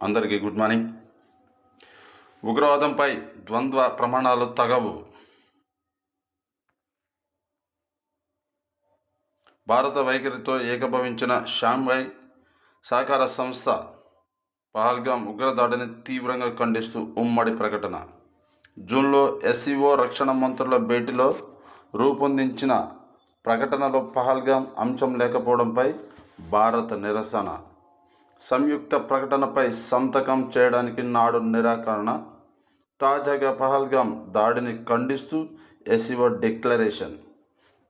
అందరికీ good morning. ఉగ్రవాదంపై ద్వంద్వ ప్రమాణాలు తగవు. భారత వైఖరితో ఏకీభవించిన షాంఘై సహకార సంస్థ పహల్గామ్ ఉగ్రదాడిని తీవ్రంగా ఖండిస్తూ ఉమ్మడి ప్రకటన. జూన్లో ఎస్సీఓ రక్షణ మంత్రుల భేటీలో రూపొందించిన ప్రకటనలో పహల్గామ్ అంశం లేకపోవడంపై భారత నిరసన. సంయుక్త ప్రకటనపై సంతకం చేయడానికి నాడు నిరాకరణ. తాజాగా పహల్గామ్ దాడిని ఖండిస్తూ ఎస్సీఓ డిక్లరేషన్.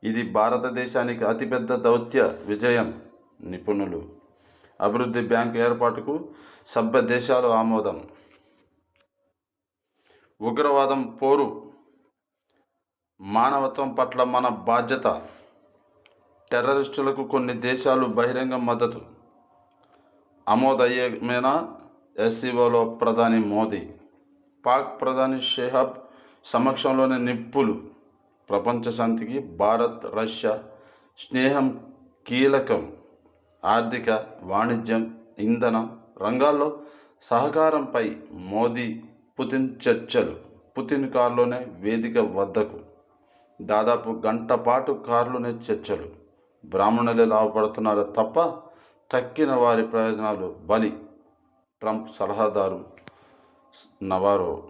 ఇది భారతదేశానికి అతిపెద్ద దౌత్య విజయం. నిపుణులు. అభివృద్ధి బ్యాంకు ఏర్పాటుకు సభ్య దేశాలు ఆమోదం. ఉగ్రవాదం పోరు మానవత్వం పట్ల మన బాధ్యత. టెర్రరిస్టులకు కొన్ని దేశాలు బహిరంగ మద్దతు. ఆమోదయోగ్యమైన ఎస్సీఓలో ప్రధాని మోదీ. పాక్ ప్రధాని షెహాబ్ సమక్షంలోని నిప్పులు. ప్రపంచ శాంతికి భారత్ రష్యా స్నేహం కీలకం. ఆర్థిక, వాణిజ్యం, ఇంధన రంగాల్లో సహకారంపై మోదీ పుతిన్ చర్చలు. పుతిన్ కారులోనే వేదిక వద్దకు. దాదాపు గంట పాటు కారులోనే చర్చలు. బ్రాహ్మణులే లాభపడుతున్నారు తప్ప తక్కిన వారి ప్రయోజనాలు బలి. ట్రంప్ సలహాదారు నవారో.